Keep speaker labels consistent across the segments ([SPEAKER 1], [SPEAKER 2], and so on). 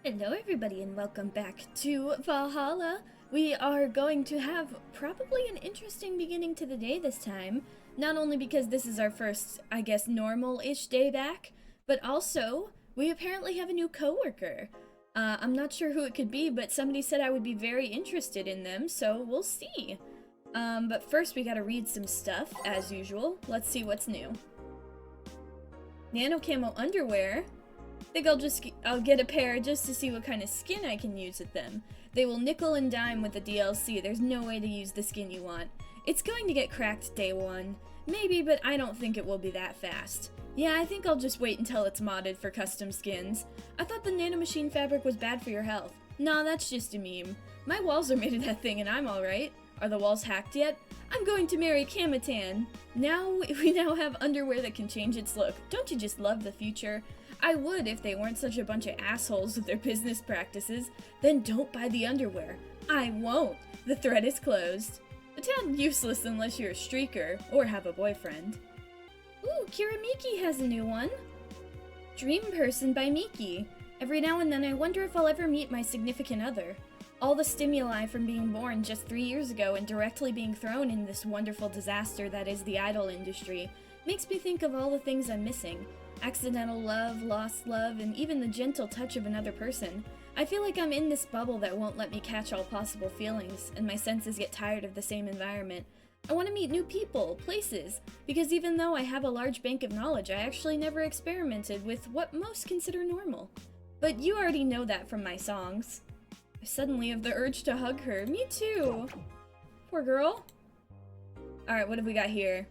[SPEAKER 1] Hello everybody and welcome back to Valhalla. We are going to have probably an interesting beginning to the day this time. Not only because this is our first, I guess, normal-ish day back, but also we apparently have a new coworker. I'm not sure who it could be, but somebody said I would be very interested in them, so we'll see. But first we gotta read some stuff, as usual. Let's see what's new. Nano camo underwear. I think I'll get a pair just to see what kind of skin I can use with them. They will nickel and dime with the DLC. There's no way to use the skin you want. It's going to get cracked day one. Maybe, but I don't think it will be that fast. Yeah, I think I'll just wait until it's modded for custom skins. I thought the nanomachine fabric was bad for your health. Nah, that's just a meme. My walls are made of that thing and I'm alright. Are the walls hacked yet? I'm going to marry Kamatan. We now have underwear that can change its look. Don't you just love the future? I would if they weren't such a bunch of assholes with their business practices. Then don't buy the underwear. I won't. The thread is closed. A tad useless unless you're a streaker or have a boyfriend. Ooh, Kiramiki has a new one. Dream Person by Miki. Every now and then I wonder if I'll ever meet my significant other. All the stimuli from being born just 3 years ago and directly being thrown in this wonderful disaster that is the idol industry makes me think of all the things I'm missing. Accidental love, lost love, and even the gentle touch of another person. I feel like I'm in this bubble that won't let me catch all possible feelings, and my senses get tired of the same environment. I want to meet new people, places, because even though I have a large bank of knowledge, I actually never experimented with what most consider normal. But you already know that from my songs. I suddenly have the urge to hug her. Me too! Poor girl. Alright, what have we got here?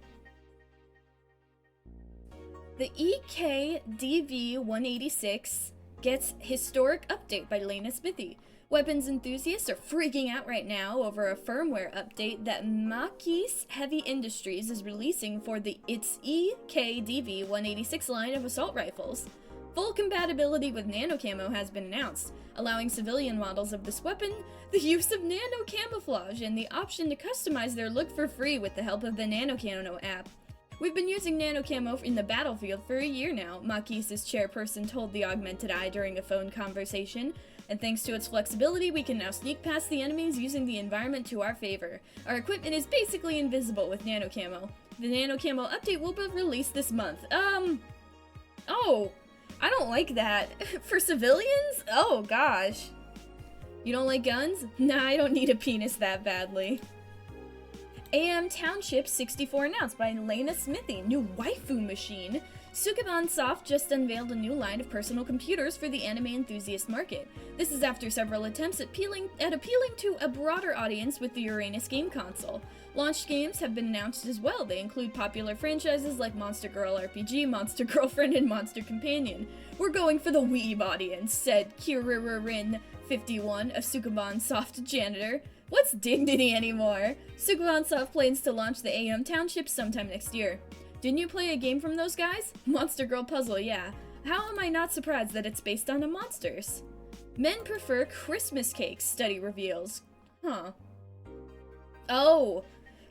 [SPEAKER 1] The EKDV-186 gets historic update by Lena Smithy. Weapons enthusiasts are freaking out right now over a firmware update that Maquis Heavy Industries is releasing for its EKDV-186 line of assault rifles. Full compatibility with nano camo has been announced, allowing civilian models of this weapon the use of nano camouflage and the option to customize their look for free with the help of the Nano Camo app. We've been using nano camo in the battlefield for a year now, Maquis' chairperson told the Augmented Eye during a phone conversation, and thanks to its flexibility, we can now sneak past the enemies using the environment to our favor. Our equipment is basically invisible with nano camo. The nano camo update will be released this month. Oh, I don't like that. For civilians? Oh gosh. You don't like guns? Nah, I don't need a penis that badly. AM Township 64 announced by Lena Smithy, new waifu machine. Sukeban Soft just unveiled a new line of personal computers for the anime enthusiast market. This is after several attempts at appealing to a broader audience with the Uranus game console. Launched games have been announced as well. They include popular franchises like Monster Girl RPG, Monster Girlfriend, and Monster Companion. We're going for the weeb audience, said Kiririn51, a Sukeban Soft janitor. What's dignity anymore? Sukeban Soft plans to launch the AM Township sometime next year. Didn't you play a game from those guys? Monster Girl Puzzle, yeah. How am I not surprised that it's based on monsters? Men prefer Christmas cakes, study reveals. Huh. Oh!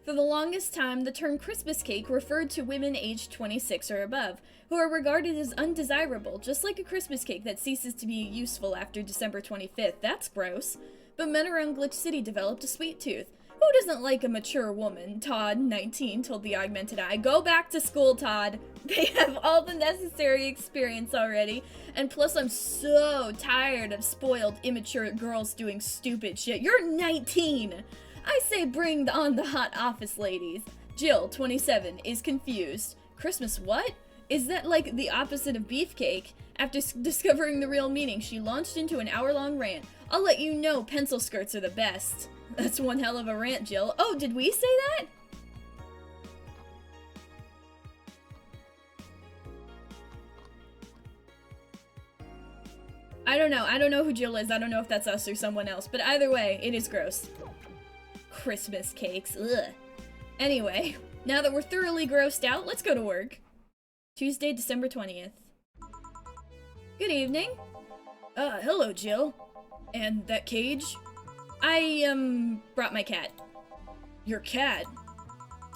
[SPEAKER 1] For the longest time, the term Christmas cake referred to women aged 26 or above, who are regarded as undesirable, just like a Christmas cake that ceases to be useful after December 25th. That's gross. But men around Glitch City developed a sweet tooth. Who doesn't like a mature woman? Todd, 19, told the Augmented Eye. Go back to school, Todd. They have all the necessary experience already. And plus, I'm so tired of spoiled, immature girls doing stupid shit. You're 19! I say bring on the hot office ladies. Jill, 27, is confused. Christmas what? Is that like the opposite of beefcake? After discovering the real meaning, she launched into an hour-long rant. I'll let you know pencil skirts are the best. That's one hell of a rant, Jill. Oh, did we say that? I don't know. I don't know who Jill is. I don't know if that's us or someone else. But either way, it is gross. Christmas cakes. Ugh. Anyway, now that we're thoroughly grossed out, let's go to work. Tuesday, December 20th. Good evening. Hello, Jill. And that cage? I, brought my cat. Your cat?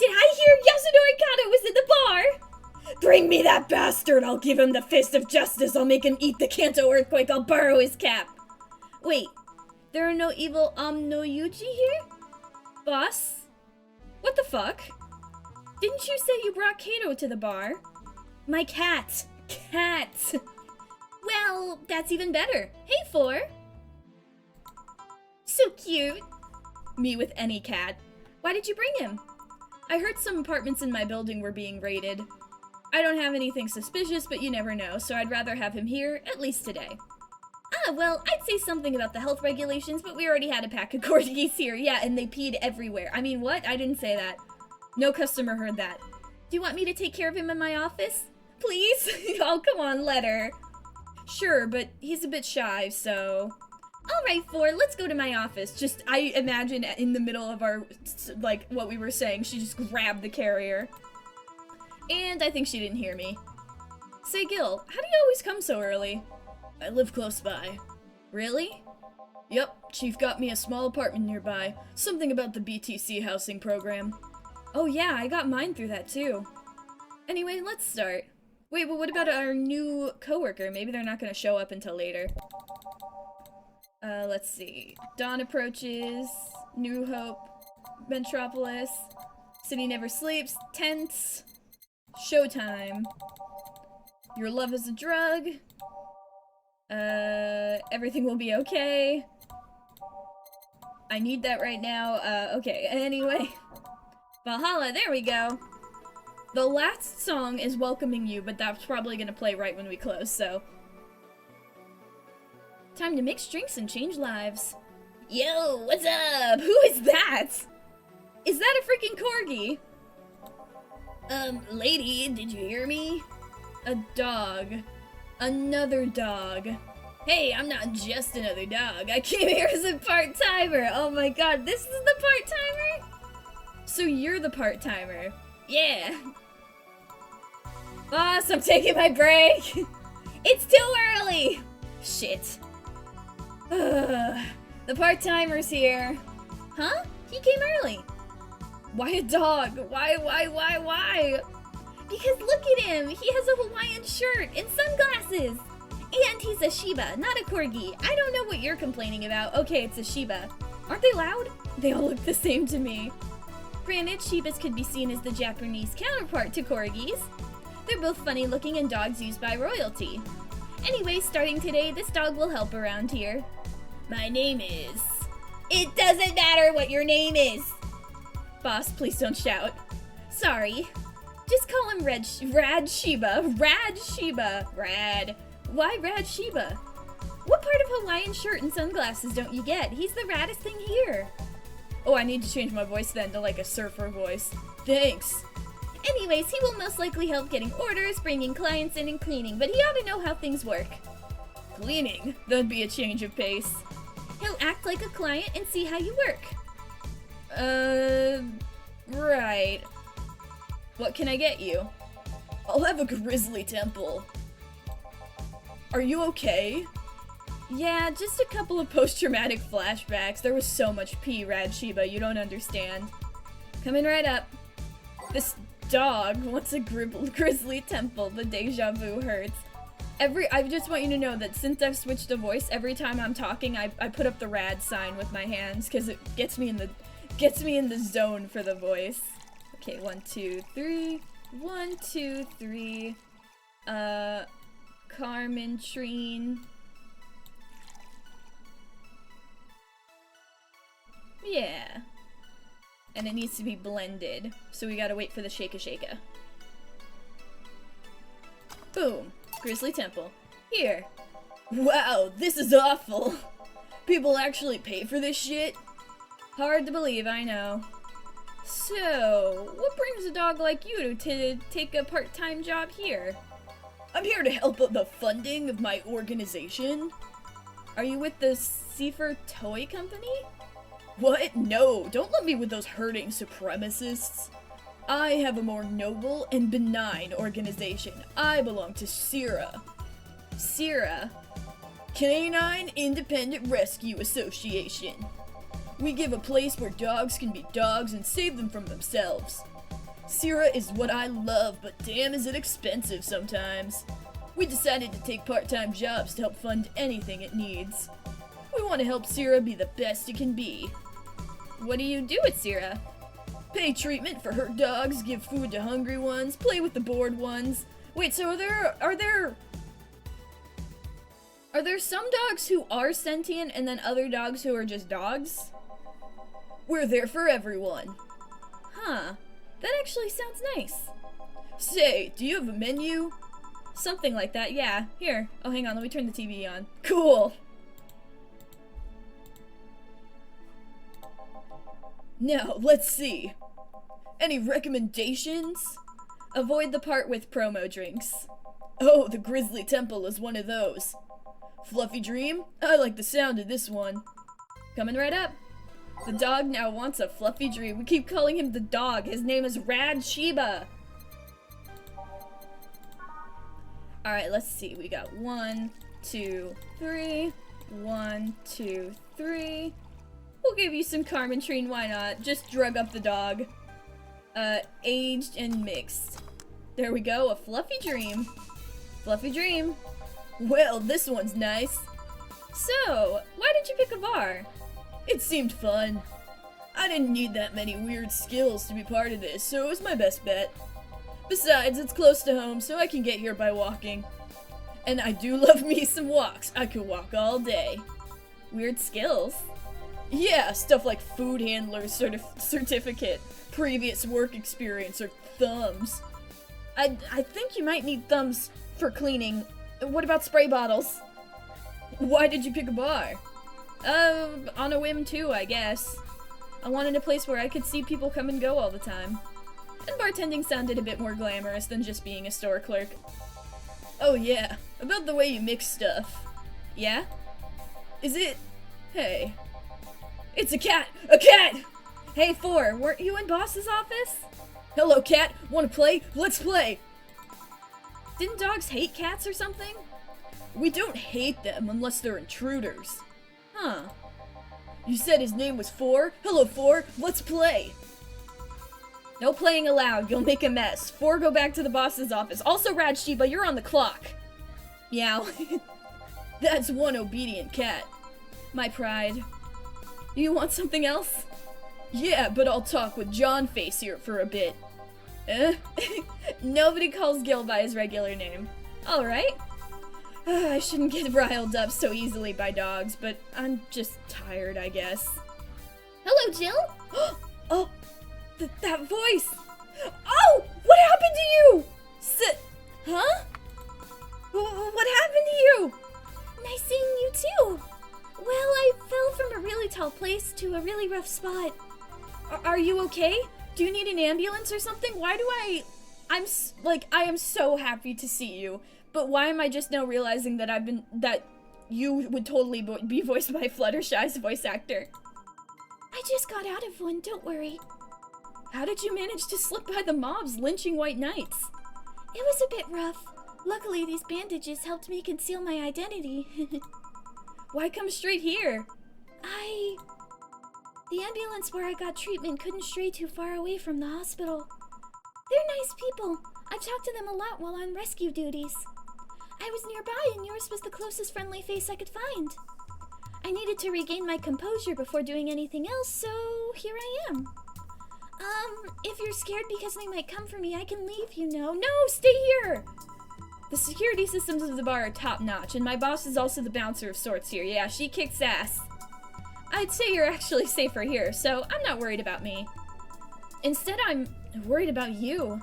[SPEAKER 1] Did I hear Yasunori Kata was in the bar? Bring me that bastard! I'll give him the fist of justice! I'll make him eat the Kanto earthquake! I'll borrow his cap! Wait, there are no evil Omnoyuji here? Boss? What the fuck? Didn't you say you brought Kato to the bar? My cat! Cat! Well, that's even better. Hey, Four! So cute! Me with any cat. Why did you bring him? I heard some apartments in my building were being raided. I don't have anything suspicious, but you never know, so I'd rather have him here, at least today. Ah, well, I'd say something about the health regulations, but we already had a pack of corgis here. Yeah, and they peed everywhere. I mean, what? I didn't say that. No customer heard that. Do you want me to take care of him in my office? Please? Oh, come on, let her. Sure, but he's a bit shy, so... Alright, Four, let's go to my office. Just, I imagine in the middle of our, like, what we were saying, she just grabbed the carrier. And I think she didn't hear me. Say, Gil, how do you always come so early? I live close by. Really? Yep, Chief got me a small apartment nearby. Something about the BTC housing program. Oh yeah, I got mine through that too. Anyway, let's start. Wait, but what about our new coworker? Maybe they're not gonna show up until later. Let's see. Dawn approaches. New Hope. Metropolis. City never sleeps. Tents. Showtime. Your love is a drug. Everything will be okay. I need that right now. Okay, anyway. Valhalla, there we go. The last song is Welcoming You, but that's probably gonna play right when we close, so. Time to mix drinks and change lives. Yo, what's up? Who is that? Is that a freaking corgi? Lady, did you hear me? A dog. Another dog. Hey, I'm not just another dog. I came here as a part-timer. Oh my god, this is the part-timer? So you're the part-timer. Yeah. Boss, I'm taking my break. It's too early. Shit. The part-timer's here. Huh? He came early. Why a dog? Why? Because look at him! He has a Hawaiian shirt and sunglasses! And he's a Shiba, not a Corgi. I don't know what you're complaining about. Okay, it's a Shiba. Aren't they loud? They all look the same to me. Granted, Shibas could be seen as the Japanese counterpart to Corgis. They're both funny looking and dogs used by royalty. Anyway, starting today, this dog will help around here. My name is... It doesn't matter what your name is! Boss, please don't shout. Sorry. Just call him Rad Shiba. Rad Shiba. Rad. Why Rad Shiba? What part of Hawaiian shirt and sunglasses don't you get? He's the raddest thing here. Oh, I need to change my voice then to like a surfer voice. Thanks. Anyways, he will most likely help getting orders, bringing clients in, and cleaning, but he ought to know how things work. Cleaning? That'd be a change of pace. He'll act like a client and see how you work. Right. What can I get you? I'll have a grizzly temple. Are you okay? Yeah, just a couple of post-traumatic flashbacks. There was so much pee, Rad Shiba, you don't understand. Coming right up. This dog wants a grizzly temple. The deja vu hurts. I just want you to know that since I've switched to voice, every time I'm talking, I put up the rad sign with my hands because it gets me in the zone for the voice. Okay, 1, 2, 3. 1, 2, 3. Carmen Trine. Yeah. And it needs to be blended, so we gotta wait for the shaka. Boom. Grizzly Temple. Here. Wow, this is awful. People actually pay for this shit? Hard to believe, I know. So, what brings a dog like you to take a part-time job here? I'm here to help with the funding of my organization. Are you with the Seifer Toy Company? What? No, don't let me with those herding supremacists. I have a more noble and benign organization. I belong to CIRA. CIRA? Canine Independent Rescue Association. We give a place where dogs can be dogs and save them from themselves. CIRA is what I love, but damn is it expensive sometimes. We decided to take part-time jobs to help fund anything it needs. We want to help Sierra be the best it can be. What do you do with Sierra? Pay treatment for hurt dogs, give food to hungry ones, play with the bored ones. Wait, so are there some dogs who are sentient and then other dogs who are just dogs? We're there for everyone. Huh. That actually sounds nice. Say, do you have a menu? Something like that, yeah. Here. Oh, hang on, let me turn the TV on. Cool. Now, let's see. Any recommendations? Avoid the part with promo drinks. Oh, the Grizzly Temple is one of those. Fluffy Dream? I like the sound of this one. Coming right up. The dog now wants a fluffy dream. We keep calling him the dog. His name is Rad Sheba. Alright, let's see. We got 1, 2, 3. 1, 2, 3. We'll give you some Carmentrine, why not? Just drug up the dog. Aged and mixed. There we go, a fluffy dream. Fluffy dream. Well, this one's nice. So, why did you pick a bar? It seemed fun. I didn't need that many weird skills to be part of this, so it was my best bet. Besides, it's close to home, so I can get here by walking. And I do love me some walks. I could walk all day. Weird skills? Yeah, stuff like food handler certificate, previous work experience, or thumbs. I think you might need thumbs for cleaning. What about spray bottles? Why did you pick a bar? On a whim too, I guess. I wanted a place where I could see people come and go all the time. And bartending sounded a bit more glamorous than just being a store clerk. Oh yeah, about the way you mix stuff. Yeah? Is it... Hey. It's a cat! A cat! Hey, 4, weren't you in boss's office? Hello, cat. Want to play? Let's play! Didn't dogs hate cats or something? We don't hate them unless they're intruders. Huh. You said his name was 4? Hello, 4. Let's play! No playing allowed. You'll make a mess. 4, go back to the boss's office. Also, Rad Sheba, you're on the clock. Meow. That's one obedient cat. My pride. You want something else? Yeah, but I'll talk with John Face here for a bit. Nobody calls Gil by his regular name. Alright. I shouldn't get riled up so easily by dogs, but I'm just tired, I guess. Hello, Jill? Oh, that voice! Oh! What happened to you? Huh? What happened to you? Nice seeing you too. Well, I fell from a really tall place to a really rough spot. Are you okay? Do you need an ambulance or something? Why do I am so happy to see you, but why am I just now realizing that you would totally be voiced by Fluttershy's voice actor? I just got out of one, don't worry. How did you manage to slip by the mobs lynching white knights? It was a bit rough. Luckily, these bandages helped me conceal my identity. Why come straight here? The ambulance where I got treatment couldn't stray too far away from the hospital. They're nice people. I've talked to them a lot while on rescue duties. I was nearby and yours was the closest friendly face I could find. I needed to regain my composure before doing anything else, so here I am. If you're scared because they might come for me, I can leave, you know. No, stay here! The security systems of the bar are top-notch, and my boss is also the bouncer of sorts here. Yeah, she kicks ass. I'd say you're actually safer here, so I'm not worried about me. Instead, I'm worried about you.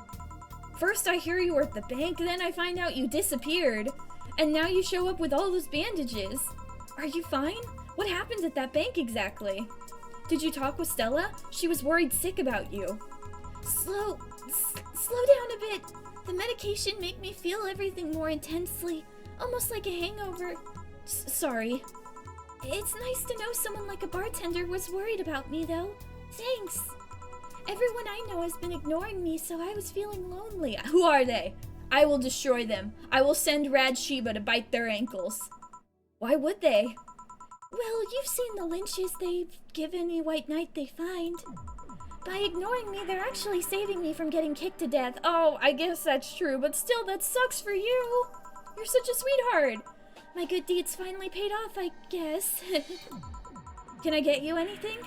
[SPEAKER 1] First I hear you were at the bank, then I find out you disappeared, and now you show up with all those bandages. Are you fine? What happened at that bank exactly? Did you talk with Stella? She was worried sick about you. Slow down a bit. The medication made me feel everything more intensely, almost like a hangover. Sorry. It's nice to know someone like a bartender was worried about me, though. Thanks. Everyone I know has been ignoring me, so I was feeling lonely. Who are they? I will destroy them. I will send Rad Sheba to bite their ankles. Why would they? Well, you've seen the lynches. They give any white knight they find. By ignoring me, they're actually saving me from getting kicked to death. Oh, I guess that's true, but still, that sucks for you. You're such a sweetheart. My good deeds finally paid off, I guess. Can I get you anything?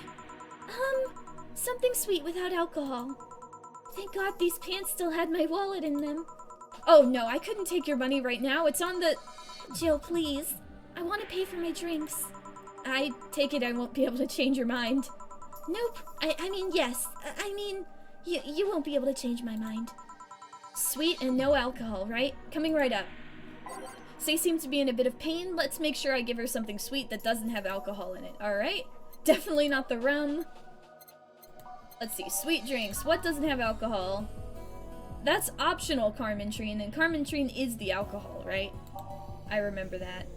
[SPEAKER 1] Something sweet without alcohol. Thank God these pants still had my wallet in them. Oh no, I couldn't take your money right now. It's on the... Jill, please. I want to pay for my drinks. I take it I won't be able to change your mind. Nope. I mean, yes. I mean, you won't be able to change my mind. Sweet and no alcohol, right? Coming right up. Say seems to be in a bit of pain. Let's make sure I give her something sweet that doesn't have alcohol in it. Alright? Definitely not the rum. Let's see. Sweet drinks. What doesn't have alcohol? That's optional, Carmentrine, and Carmentrine is the alcohol, right? I remember that.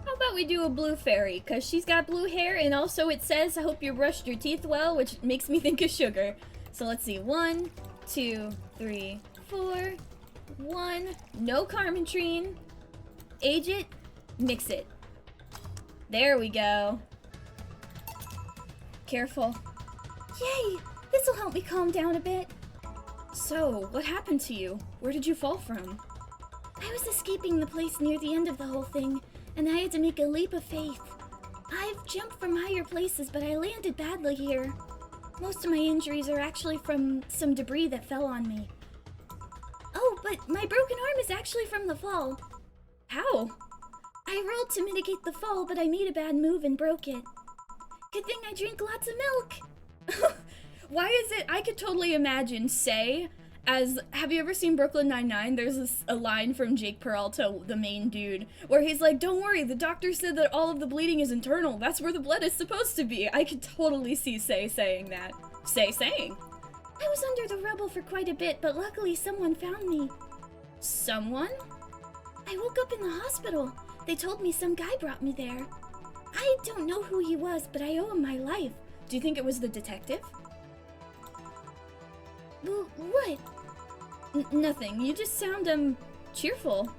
[SPEAKER 1] How about we do a blue fairy? Because she's got blue hair, and also it says, I hope you brushed your teeth well, which makes me think of sugar. So let's see. 1, 2, 3, 4. 1. No Carmentrine. Age it. Mix it. There we go. Careful. Yay! This'll help me calm down a bit. So, what happened to you? Where did you fall from? I was escaping the place near the end of the whole thing, and I had to make a leap of faith. I've jumped from higher places, but I landed badly here. Most of my injuries are actually from some debris that fell on me. Oh, but my broken arm is actually from the fall. How? I rolled to mitigate the fall, but I made a bad move and broke it. Good thing I drink lots of milk. Why is it, I could totally imagine, say, as, have you ever seen Brooklyn Nine-Nine? There's a line from Jake Peralta, the main dude, where he's like, don't worry, the doctor said that all of the bleeding is internal. That's where the blood is supposed to be. I could totally see Say saying that. Say saying. I was under the rubble for quite a bit, but luckily someone found me. Someone? I woke up in the hospital. They told me some guy brought me there. I don't know who he was, but I owe him my life. Do you think it was the detective? What? Nothing. You just sound, cheerful.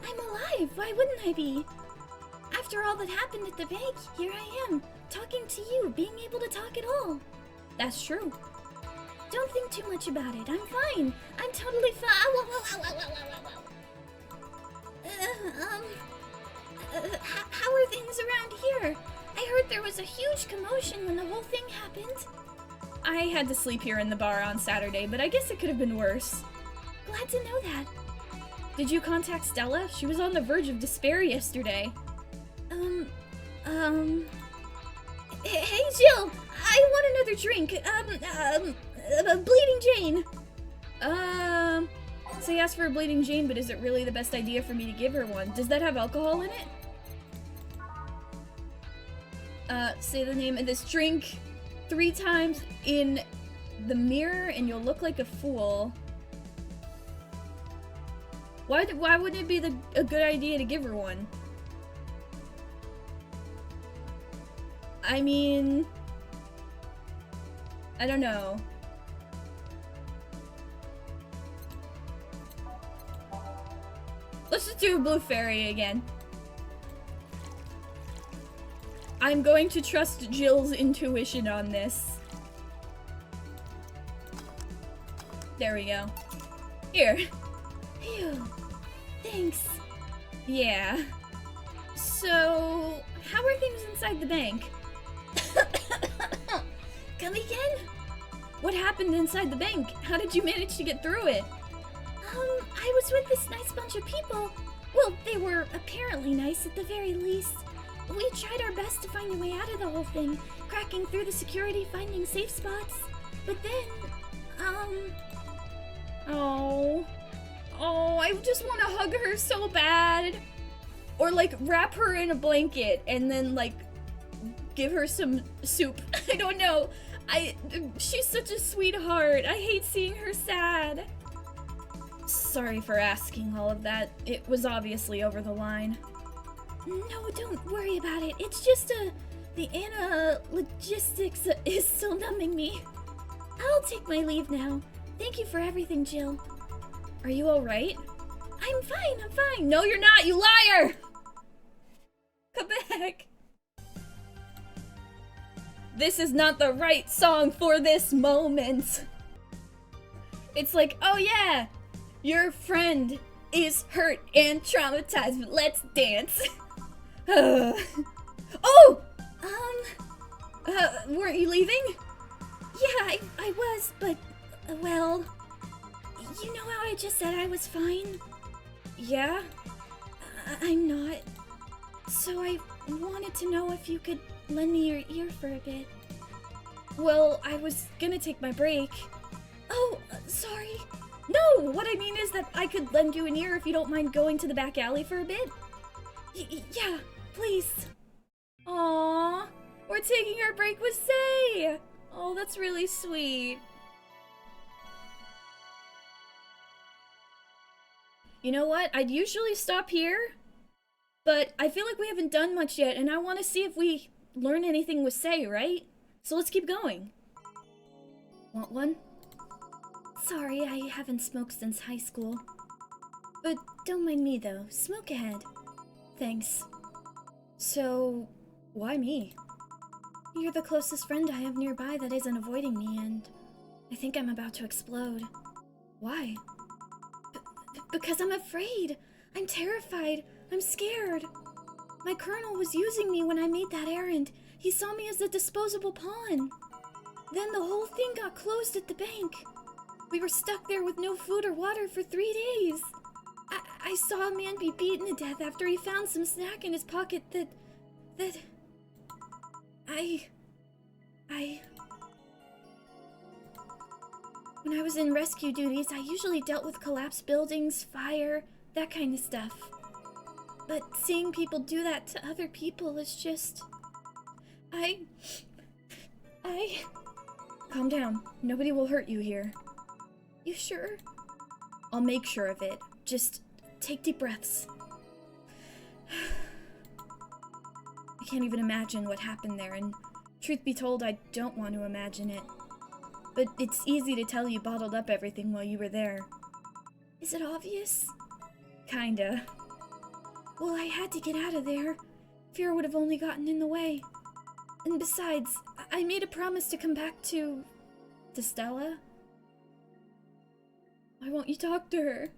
[SPEAKER 1] I'm alive. Why wouldn't I be? After all that happened at the bank, here I am, talking to you, being able to talk at all. That's true. Don't think too much about it. I'm fine. I'm totally fine. How are things around here? I heard there was a huge commotion when the whole thing happened. I had to sleep here in the bar on Saturday, but I guess it could have been worse. Glad to know that. Did you contact Stella? She was on the verge of despair yesterday. Hey, Jill! I want another drink. Bleeding Jane. So he asked for a Bleeding Jane, but is it really the best idea for me to give her one? Does that have alcohol in it? Say the name of this drink 3 times in the mirror and you'll look like a fool. Why wouldn't it be a good idea to give her one? I mean, I don't know. Let's just do a blue fairy again. I'm going to trust Jill's intuition on this. There we go. Here. Phew. Thanks. Yeah. So, how are things inside the bank? Come again? What happened inside the bank? How did you manage to get through it? I was with this nice bunch of people. Well, they were apparently nice at the very least. We tried our best to find a way out of the whole thing, cracking through the security, finding safe spots. But then, Oh, I just want to hug her so bad. Or, like, wrap her in a blanket and then, like, give her some soup. I don't know. She's such a sweetheart. I hate seeing her sad. Sorry for asking all of that. It was obviously over the line. No, don't worry about it. It's just, the logistics is still numbing me. I'll take my leave now. Thank you for everything, Jill. Are you alright? I'm fine. No, you're not, you liar! Come back. This is not the right song for this moment. It's like, oh yeah, your friend is hurt and traumatized, but let's dance. Oh! Weren't you leaving?
[SPEAKER 2] Yeah, I was, but, well, you know how I just said I was fine?
[SPEAKER 1] Yeah?
[SPEAKER 2] I'm not. So I wanted to know if you could lend me your ear for a bit.
[SPEAKER 1] Well, I was gonna take my break.
[SPEAKER 2] Oh, sorry.
[SPEAKER 1] No, what I mean is that I could lend you an ear if you don't mind going to the back alley for a bit.
[SPEAKER 2] Yeah, please.
[SPEAKER 1] Aww, we're taking our break with Say. Oh, that's really sweet. You know what? I'd usually stop here, but I feel like we haven't done much yet, and I want to see if we learn anything with Say, right? So let's keep going. Want one?
[SPEAKER 2] Sorry, I haven't smoked since high school. But don't mind me, though. Smoke ahead. Thanks.
[SPEAKER 1] So, why me?
[SPEAKER 2] You're the closest friend I have nearby that isn't avoiding me, and I think I'm about to explode.
[SPEAKER 1] Why?
[SPEAKER 2] Because I'm afraid. I'm terrified. I'm scared. My colonel was using me when I made that errand. He saw me as a disposable pawn. Then the whole thing got closed at the bank. We were stuck there with no food or water for 3 days. I saw a man be beaten to death after he found some snack in his pocket that When I was in rescue duties, I usually dealt with collapsed buildings, fire, that kind of stuff. But seeing people do that to other people is just...
[SPEAKER 1] Calm down. Nobody will hurt you here.
[SPEAKER 2] You sure?
[SPEAKER 1] I'll make sure of it. Just take deep breaths. I can't even imagine what happened there, and truth be told, I don't want to imagine it. But it's easy to tell you bottled up everything while you were there.
[SPEAKER 2] Is it obvious?
[SPEAKER 1] Kinda.
[SPEAKER 2] Well, I had to get out of there. Fear would have only gotten in the way. And besides, I made a promise to come back to
[SPEAKER 1] Stella? Why won't you talk to her?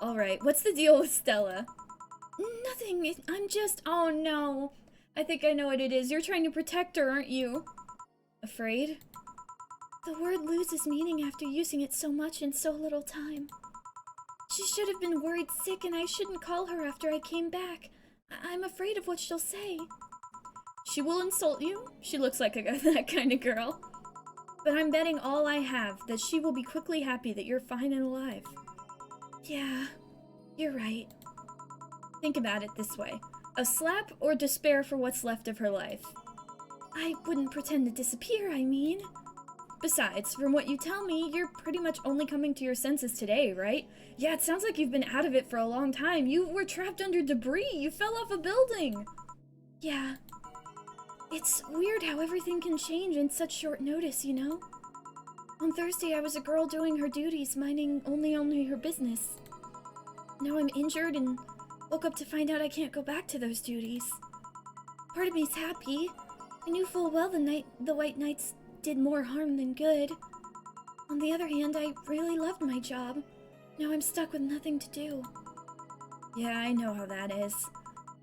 [SPEAKER 1] Alright, what's the deal with Stella?
[SPEAKER 2] Nothing, I'm just...
[SPEAKER 1] Oh no! I think I know what it is. You're trying to protect her, aren't you? Afraid?
[SPEAKER 2] The word loses meaning after using it so much in so little time. She should have been worried sick, and I shouldn't call her after I came back. I'm afraid of what she'll say.
[SPEAKER 1] She will insult you. She looks like that kind of girl. But I'm betting all I have that she will be quickly happy that you're fine and alive.
[SPEAKER 2] Yeah, you're right.
[SPEAKER 1] Think about it this way. A slap or despair for what's left of her life?
[SPEAKER 2] I wouldn't pretend to disappear, I mean.
[SPEAKER 1] Besides, from what you tell me, you're pretty much only coming to your senses today, right? Yeah, it sounds like you've been out of it for a long time. You were trapped under debris. You fell off a building.
[SPEAKER 2] Yeah. It's weird how everything can change in such short notice, you know? On Thursday, I was a girl doing her duties, minding only her business. Now I'm injured and woke up to find out I can't go back to those duties. Part of me's happy. I knew full well the White Knights did more harm than good. On the other hand, I really loved my job. Now I'm stuck with nothing to do.
[SPEAKER 1] Yeah, I know how that is.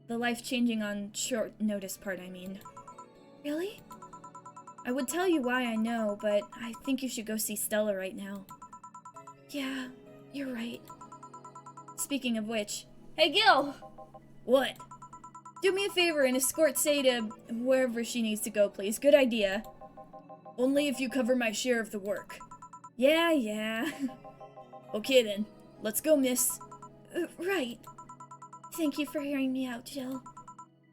[SPEAKER 1] The life-changing on short notice part, I mean.
[SPEAKER 2] Really?
[SPEAKER 1] I would tell you why I know, but I think you should go see Stella right now.
[SPEAKER 2] Yeah, you're right.
[SPEAKER 1] Speaking of which... Hey, Gil! What? Do me a favor and escort Say to wherever she needs to go, please. Good idea. Only if you cover my share of the work. Yeah. Okay then. Let's go, miss.
[SPEAKER 2] Right. Thank you for hearing me out, Jill.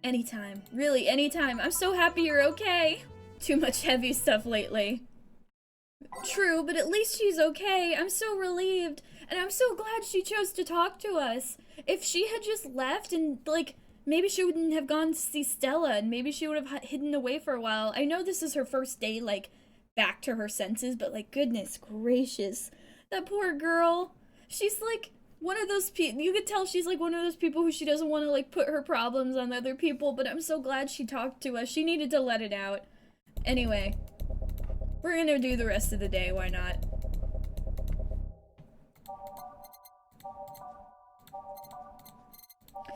[SPEAKER 1] Anytime. Really, anytime. I'm so happy you're okay. Too much heavy stuff lately. True, but at least she's okay. I'm so relieved. And I'm so glad she chose to talk to us. If she had just left and, like, maybe she wouldn't have gone to see Stella and maybe she would have hidden away for a while. I know this is her first day, like, back to her senses, but, like, goodness gracious. That poor girl. She's, like, one of those people, you could tell she's, like, one of those people who she doesn't want to, like, put her problems on other people, but I'm so glad she talked to us. She needed to let it out. Anyway, we're gonna do the rest of the day, why not?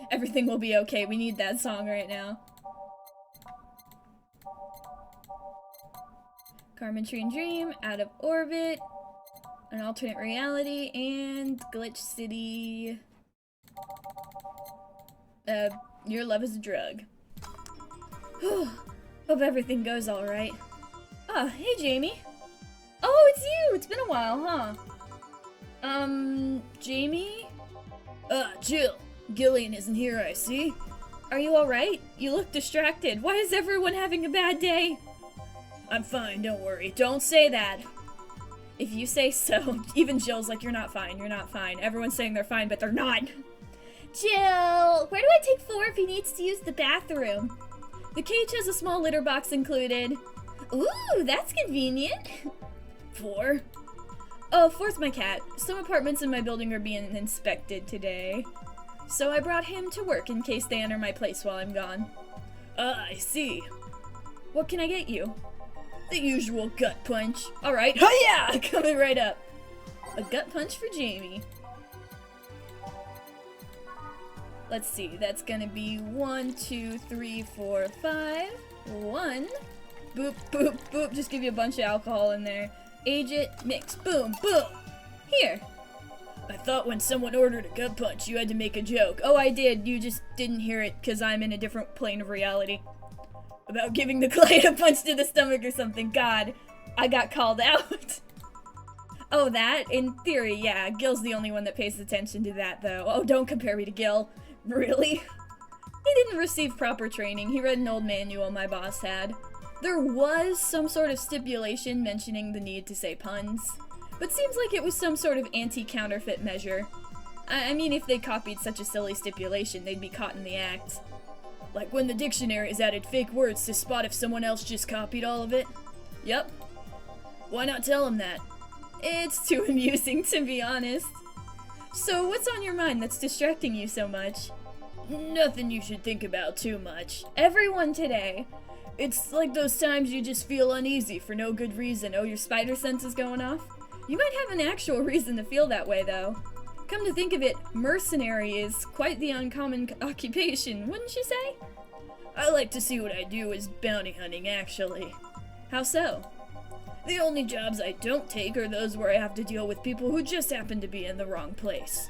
[SPEAKER 1] Everything will be okay. We need that song right now. Carmentry and Dream, Out of Orbit, An Alternate Reality, and Glitch City. Your Love is a Drug. Hope everything goes alright. Ah, hey Jamie. Oh, it's you! It's been a while, huh? Jamie?
[SPEAKER 3] Jill. Gillian isn't here, I see.
[SPEAKER 1] Are you alright? You look distracted. Why is everyone having a bad day?
[SPEAKER 3] I'm fine, don't worry. Don't say that.
[SPEAKER 1] If you say so, even Jill's like, you're not fine, you're not fine. Everyone's saying they're fine, but they're not. Jill, where do I take 4 if he needs to use the bathroom? The cage has a small litter box included. Ooh, that's convenient.
[SPEAKER 3] 4?
[SPEAKER 1] Oh, 4's my cat. Some apartments in my building are being inspected today. So I brought him to work in case they enter my place while I'm gone.
[SPEAKER 3] I see.
[SPEAKER 1] What can I get you?
[SPEAKER 3] The usual gut punch.
[SPEAKER 1] Alright,
[SPEAKER 3] Hi-ya!
[SPEAKER 1] coming right up. A gut punch for Jamie. Let's see, that's gonna be 1, 2, 3, 4, 5. 1. Boop, boop, boop. Just give you a bunch of alcohol in there. Age it, mix, boom, boom. Here.
[SPEAKER 3] I thought when someone ordered a gut punch, you had to make a joke.
[SPEAKER 1] Oh, I did. You just didn't hear it because I'm in a different plane of reality. About giving the client a punch to the stomach or something. God, I got called out. Oh, that? In theory, yeah. Gil's the only one that pays attention to that, though. Oh, don't compare me to Gil. Really? He didn't receive proper training. He read an old manual my boss had. There was some sort of stipulation mentioning the need to say puns, but seems like it was some sort of anti-counterfeit measure. I mean, if they copied such a silly stipulation, they'd be caught in the act.
[SPEAKER 3] Like when the dictionaries added fake words to spot if someone else just copied all of it?
[SPEAKER 1] Yep.
[SPEAKER 3] Why not tell them that?
[SPEAKER 1] It's too amusing, to be honest. So, what's on your mind that's distracting you so much?
[SPEAKER 3] Nothing you should think about too much.
[SPEAKER 1] Everyone today.
[SPEAKER 3] It's like those times you just feel uneasy for no good reason.
[SPEAKER 1] Oh, your spider sense is going off? You might have an actual reason to feel that way, though. Come to think of it, mercenary is quite the uncommon occupation, wouldn't you say?
[SPEAKER 3] I like to see what I do as bounty hunting, actually.
[SPEAKER 1] How so?
[SPEAKER 3] The only jobs I don't take are those where I have to deal with people who just happen to be in the wrong place.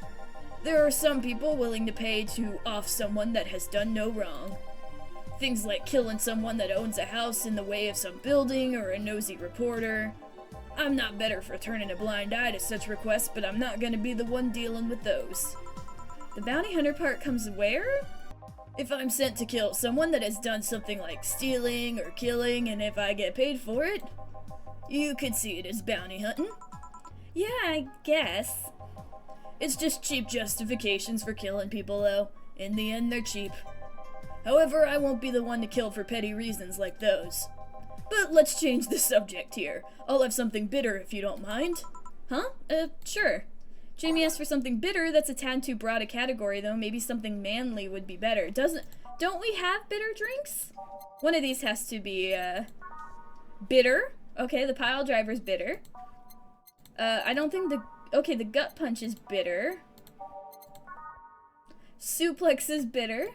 [SPEAKER 3] There are some people willing to pay to off someone that has done no wrong. Things like killing someone that owns a house in the way of some building or a nosy reporter. I'm not better for turning a blind eye to such requests, but I'm not gonna be the one dealing with those.
[SPEAKER 1] The bounty hunter part comes where?
[SPEAKER 3] If I'm sent to kill someone that has done something like stealing or killing, and if I get paid for it, you could see it as bounty hunting.
[SPEAKER 1] Yeah, I guess.
[SPEAKER 3] It's just cheap justifications for killing people, though. In the end, they're cheap. However, I won't be the one to kill for petty reasons like those. But let's change the subject here. I'll have something bitter if you don't mind.
[SPEAKER 1] Huh? Sure. Jamie asked for something bitter. That's a tad too broad a category, though. Maybe something manly would be better. Don't we have bitter drinks? One of these has to be, bitter. Okay, the pile driver's bitter. I don't think okay, the gut punch is bitter. Suplex is bitter.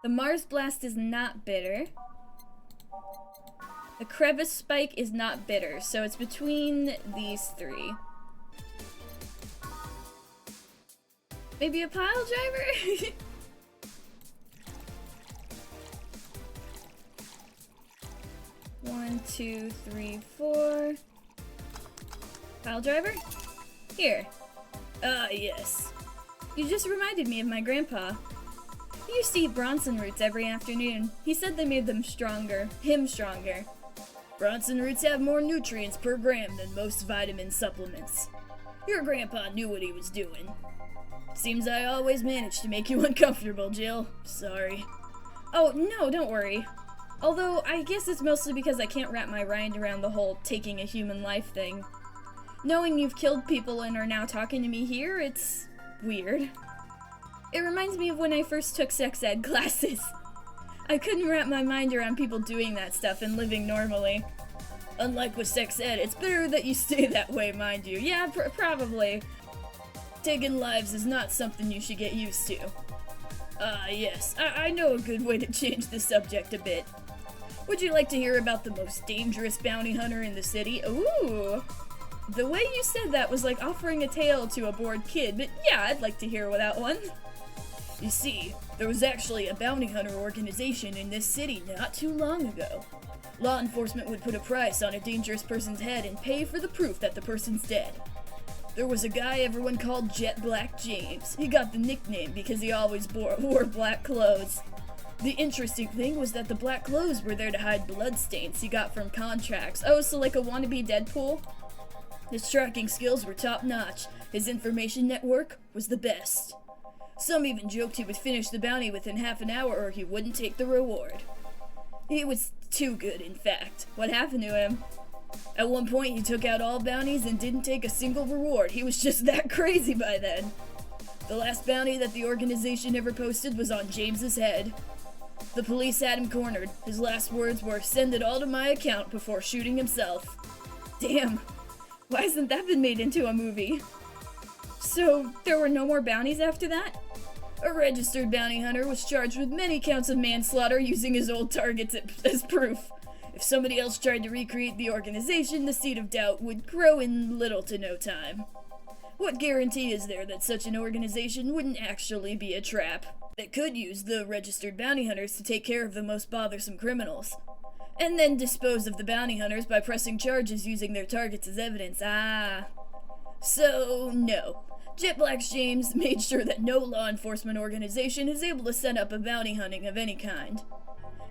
[SPEAKER 1] The Mars Blast is not bitter. The Crevice Spike is not bitter, so it's between these 3. Maybe a pile driver? One, 2, 3, 4. Pile driver? Here.
[SPEAKER 3] Yes.
[SPEAKER 1] You just reminded me of my grandpa. He used to eat Bronson roots every afternoon. He said they made them stronger. Him stronger.
[SPEAKER 3] Bronson roots have more nutrients per gram than most vitamin supplements. Your grandpa knew what he was doing. Seems I always manage to make you uncomfortable, Jill. Sorry.
[SPEAKER 1] Oh, no, don't worry. Although, I guess it's mostly because I can't wrap my mind around the whole taking a human life thing. Knowing you've killed people and are now talking to me here, it's weird. It reminds me of when I first took sex ed classes. I couldn't wrap my mind around people doing that stuff and living normally.
[SPEAKER 3] Unlike with sex ed, it's better that you stay that way, mind you.
[SPEAKER 1] Yeah, probably.
[SPEAKER 3] Taking lives is not something you should get used to. Yes, I know a good way to change the subject a bit. Would you like to hear about the most dangerous bounty hunter in the city? Ooh! The way you said that was like offering a tale to a bored kid, but yeah, I'd like to hear that one. You see, there was actually a bounty hunter organization in this city not too long ago. Law enforcement would put a price on a dangerous person's head and pay for the proof that the person's dead. There was a guy everyone called Jet Black James. He got the nickname because he always wore black clothes. The interesting thing was that the black clothes were there to hide bloodstains he got from contracts. Oh, so like a wannabe Deadpool? His tracking skills were top-notch. His information network was the best. Some even joked he would finish the bounty within half an hour or he wouldn't take the reward. He was too good, in fact. What happened to him? At one point, he took out all bounties and didn't take a single reward. He was just that crazy by then. The last bounty that the organization ever posted was on James's head. The police had him cornered. His last words were, "Send it all to my account," before shooting himself. Damn. Why hasn't that been made into a movie? So, there were no more bounties after that? A registered bounty hunter was charged with many counts of manslaughter using his old targets as proof. If somebody else tried to recreate the organization, the seed of doubt would grow in little to no time. What guarantee is there that such an organization wouldn't actually be a trap that could use the registered bounty hunters to take care of the most bothersome criminals? And then dispose of the bounty hunters by pressing charges using their targets as evidence. So, no. Jet Black James made sure that no law enforcement organization is able to set up a bounty hunting of any kind.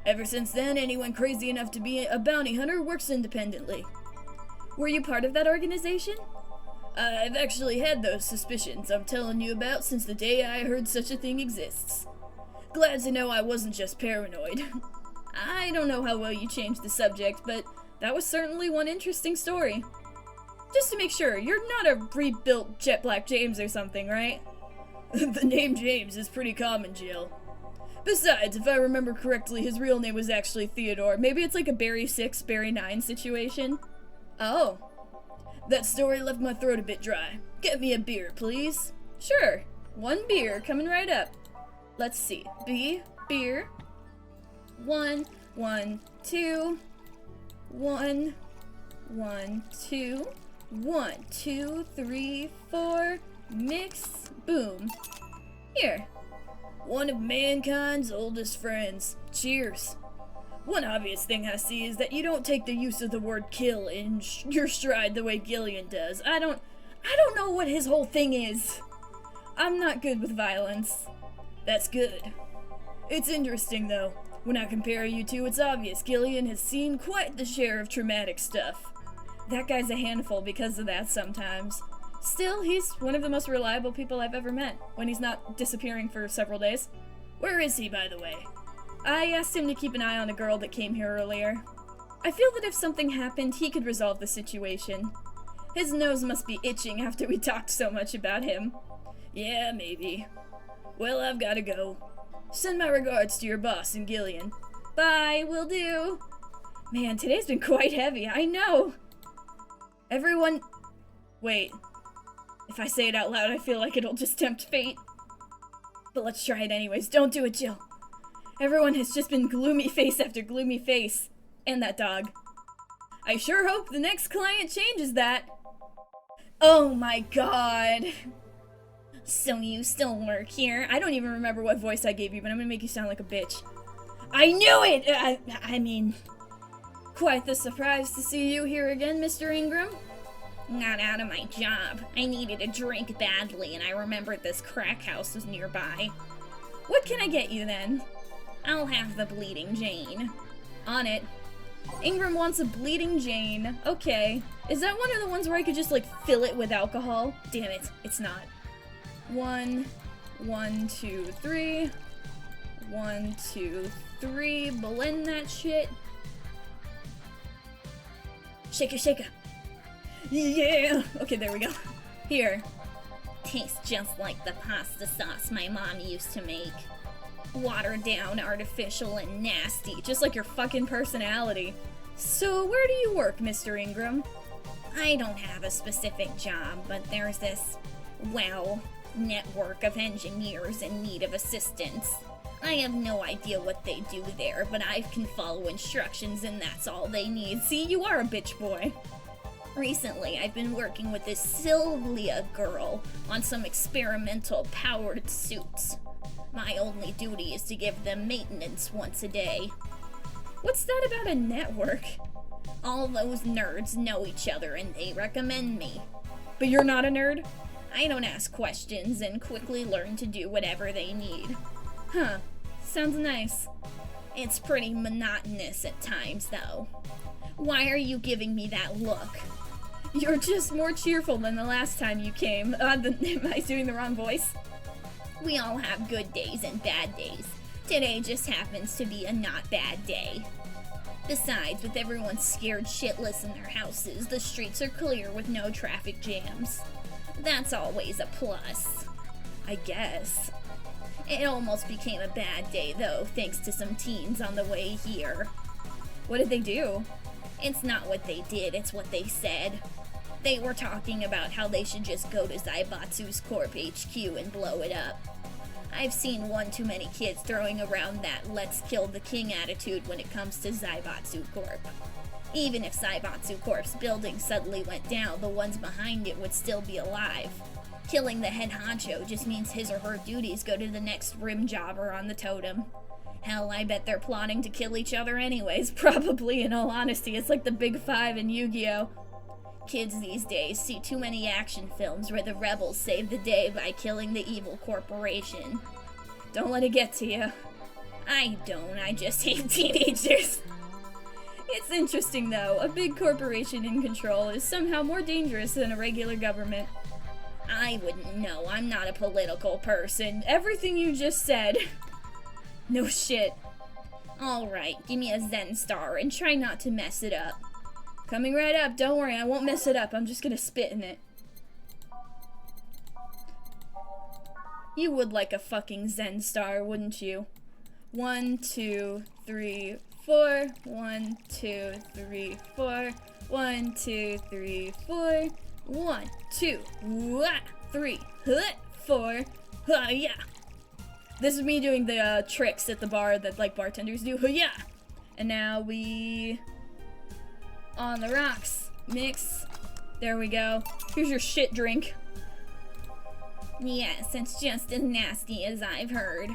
[SPEAKER 3] Ever since then, anyone crazy enough to be a bounty hunter works independently.
[SPEAKER 1] Were you part of that organization?
[SPEAKER 3] I've actually had those suspicions I'm telling you about since the day I heard such a thing exists. Glad to know I wasn't just paranoid.
[SPEAKER 1] I don't know how well you changed the subject, but that was certainly one interesting story. Just to make sure, you're not a rebuilt Jet Black James or something, right?
[SPEAKER 3] The name James is pretty common, Jill. Besides, if I remember correctly, his real name was actually Theodore.
[SPEAKER 1] Maybe it's like a Barry 6, Barry 9 situation?
[SPEAKER 3] Oh. That story left my throat a bit dry. Get me a beer, please.
[SPEAKER 1] Sure. One beer, coming right up. Let's see. Beer. 1, 1, 2. 1, 1, 2. 1, 2, 3, 4. Mix. Boom. Here.
[SPEAKER 3] One of mankind's oldest friends. Cheers. One obvious thing I see is that you don't take the use of the word kill in your stride the way Gillian does.
[SPEAKER 1] I don't know what his whole thing is. I'm not good with violence.
[SPEAKER 3] That's good. It's interesting, though. When I compare you two, it's obvious Gillian has seen quite the share of traumatic stuff.
[SPEAKER 1] That guy's a handful because of that sometimes. Still, he's one of the most reliable people I've ever met, when he's not disappearing for several days.
[SPEAKER 3] Where is he, by the way?
[SPEAKER 1] I asked him to keep an eye on a girl that came here earlier. I feel that if something happened, he could resolve the situation. His nose must be itching after we talked so much about him.
[SPEAKER 3] Yeah, maybe. Well, I've gotta go. Send my regards to your boss and Gillian.
[SPEAKER 1] Bye, will do. Man, today's been quite heavy, I know. Everyone... Wait. If I say it out loud, I feel like it'll just tempt fate. But let's try it anyways. Don't do it, Jill. Everyone has just been gloomy face after gloomy face. And that dog. I sure hope the next client changes that. Oh my god. So you still work here? I don't even remember what voice I gave you, but I'm gonna make you sound like a bitch. I knew it! I mean... Quite the surprise to see you here again, Mr. Ingram. Got out of my job. I needed a drink badly, and I remembered this crack house was nearby. What can I get you, then? I'll have the Bleeding Jane. On it. Ingram wants a Bleeding Jane. Okay. Is that one of the ones where I could just, like, fill it with alcohol? Damn it, it's not. 1, 2, 3. 1, 2, 3. Blend that shit. Shake it, shake it. Yeah! Okay, there we go. Here. Tastes just like the pasta sauce my mom used to make. Watered down, artificial, and nasty. Just like your fucking personality. So, where do you work, Mr. Ingram? I don't have a specific job, but there's this
[SPEAKER 2] Well, network of engineers in need of assistance. I have no idea what they do there, but I can follow instructions and that's all they need.
[SPEAKER 1] See, you are a bitch boy.
[SPEAKER 2] Recently, I've been working with this Sylvia girl on some experimental powered suits. My only duty is to give them maintenance once a day.
[SPEAKER 1] What's that about a network?
[SPEAKER 2] All those nerds know each other and they recommend me.
[SPEAKER 1] But you're not a nerd?
[SPEAKER 2] I don't ask questions and quickly learn to do whatever they need.
[SPEAKER 1] Huh. Sounds nice.
[SPEAKER 2] It's pretty monotonous at times, though. Why are you giving me that look?
[SPEAKER 1] You're just more cheerful than the last time you came. Am I doing the wrong voice?
[SPEAKER 2] We all have good days and bad days. Today just happens to be a not bad day. Besides, with everyone scared shitless in their houses, the streets are clear with no traffic jams. That's always a plus.
[SPEAKER 1] I guess.
[SPEAKER 2] It almost became a bad day, though, thanks to some teens on the way here.
[SPEAKER 1] What did they do?
[SPEAKER 2] It's not what they did, it's what they said. They were talking about how they should just go to Zaibatsu's Corp HQ and blow it up. I've seen one too many kids throwing around that let's kill the king attitude when it comes to Zaibatsu Corp. Even if Zaibatsu Corp's building suddenly went down, the ones behind it would still be alive. Killing the head honcho just means his or her duties go to the next rim jobber on the totem. Hell, I bet they're plotting to kill each other anyways.
[SPEAKER 1] Probably, in all honesty. It's like the Big Five in Yu-Gi-Oh!
[SPEAKER 2] Kids these days see too many action films where the rebels save the day by killing the evil corporation.
[SPEAKER 1] Don't let it get to you.
[SPEAKER 2] I don't, I just hate teenagers.
[SPEAKER 1] It's interesting though, a big corporation in control is somehow more dangerous than a regular government.
[SPEAKER 2] I wouldn't know, I'm not a political person.
[SPEAKER 1] Everything you just said. No shit.
[SPEAKER 2] Alright, give me a Zen star and try not to mess it up.
[SPEAKER 1] Coming right up, don't worry, I won't mess it up, I'm just gonna spit in it. You would like a fucking Zen star, wouldn't you? 1, 2, 3, 4. 1, 2, 3, 4. 1, 2, 3, 4. 1, 2, 3, 4. Yeah. This is me doing the tricks at the bar that like bartenders do. Yeah. And now we on the rocks. Mix. There we go. Here's your shit drink.
[SPEAKER 2] Yes, it's just as nasty as I've heard.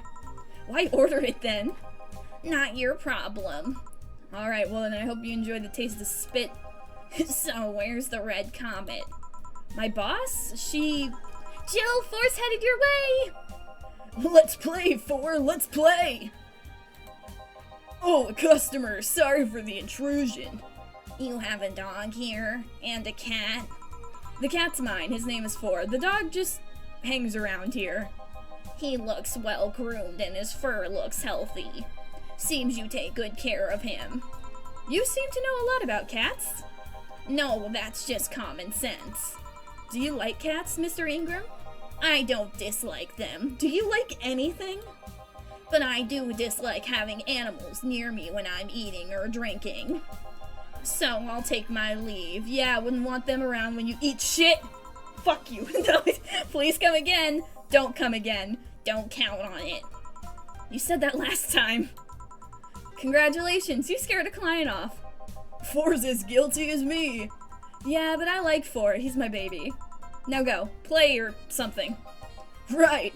[SPEAKER 1] Why order it then?
[SPEAKER 2] Not your problem.
[SPEAKER 1] Alright, well then I hope you enjoyed the taste of spit.
[SPEAKER 2] So, where's the red comet?
[SPEAKER 1] My boss? She...
[SPEAKER 2] Jill, Force headed your way!
[SPEAKER 1] Let's play, Four, let's play! Oh, a customer, sorry for the intrusion.
[SPEAKER 2] You have a dog here, and a cat?
[SPEAKER 1] The cat's mine, his name is Four. The dog just hangs around here.
[SPEAKER 2] He looks well groomed and his fur looks healthy. Seems you take good care of him.
[SPEAKER 1] You seem to know a lot about cats.
[SPEAKER 2] No, that's just common sense.
[SPEAKER 1] Do you like cats, Mr. Ingram?
[SPEAKER 2] I don't dislike them.
[SPEAKER 1] Do you like anything?
[SPEAKER 2] But I do dislike having animals near me when I'm eating or drinking. So I'll take my leave.
[SPEAKER 1] Yeah, I wouldn't want them around when you eat shit. Fuck you. No, please come again. Don't come again.
[SPEAKER 2] Don't count on it.
[SPEAKER 1] You said that last time. Congratulations, you scared a client off. Four's as guilty as me. Yeah, but I like Four. He's my baby. Now go. Play or something. Right.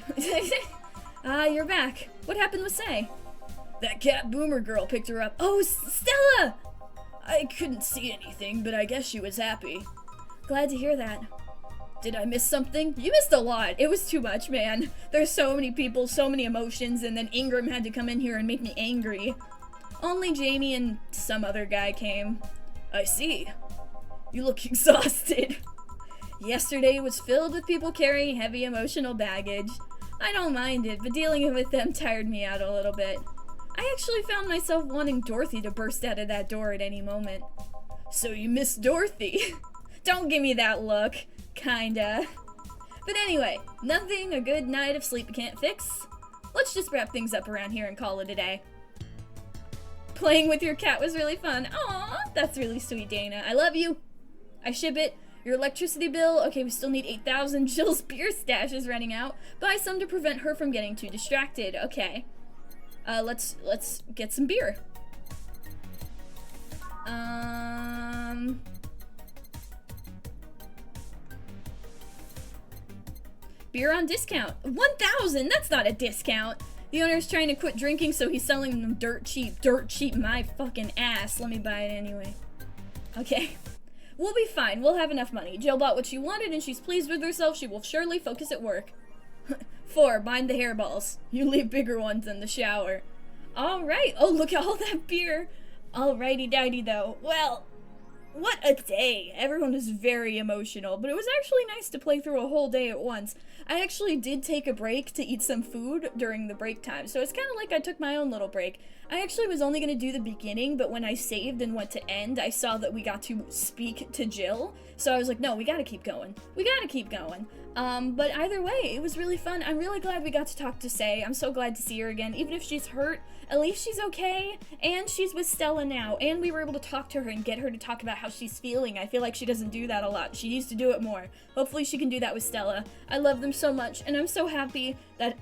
[SPEAKER 1] You're back. What happened with Say? That cat boomer girl picked her up. Oh, Stella! I couldn't see anything, but I guess she was happy. Glad to hear that. Did I miss something? You missed a lot. It was too much, man. There's so many people, so many emotions, and then Ingram had to come in here and make me angry. Only Jamie and some other guy came. I see. You look exhausted. Yesterday was filled with people carrying heavy emotional baggage. I don't mind it, but dealing with them tired me out a little bit. I actually found myself wanting Dorothy to burst out of that door at any moment. So you miss Dorothy? Don't give me that look. Kinda. But anyway, nothing a good night of sleep can't fix. Let's just wrap things up around here and call it a day. Playing with your cat was really fun. Aw, that's really sweet, Dana. I love you. I ship it. Your electricity bill, okay, we still need 8,000. Jill's beer stash is running out. Buy some to prevent her from getting too distracted. Okay. Let's get some beer. Beer on discount. 1,000! That's not a discount. The owner's trying to quit drinking, so he's selling them dirt cheap. Dirt cheap, my fucking ass. Let me buy it anyway. Okay. We'll be fine. We'll have enough money. Jill bought what she wanted, and she's pleased with herself. She will surely focus at work. 4. Bind the hairballs. You leave bigger ones in the shower. Alright. Oh, look at all that beer. Alrighty-dighty, though. Well, what a day. Everyone was very emotional, but it was actually nice to play through a whole day at once. I actually did take a break to eat some food during the break time, so it's kind of like I took my own little break. I actually was only going to do the beginning, but when I saved and went to end, I saw that we got to speak to Jill, so I was like, no, we gotta keep going. We gotta keep going. But either way, it was really fun. I'm really glad we got to talk to Say. I'm so glad to see her again. Even if she's hurt, at least she's okay, and she's with Stella now, and we were able to talk to her and get her to talk about how she's feeling. I feel like she doesn't do that a lot. She needs to do it more. Hopefully she can do that with Stella. I love them so much, and I'm so happy that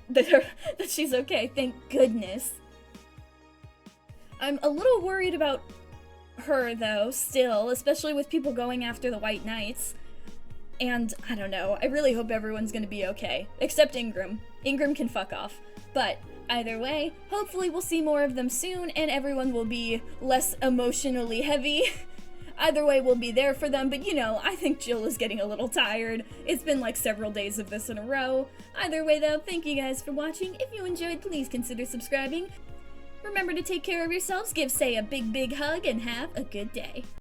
[SPEAKER 1] she's okay. Thank goodness. I'm a little worried about her, though, still, especially with people going after the White Knights. And, I don't know, I really hope everyone's gonna be okay. Except Ingram. Ingram can fuck off. But, either way, hopefully we'll see more of them soon, and everyone will be less emotionally heavy. Either way, we'll be there for them, but you know, I think Jill is getting a little tired. It's been like several days of this in a row. Either way, though, thank you guys for watching. If you enjoyed, please consider subscribing. Remember to take care of yourselves, give Say a big, big hug, and have a good day.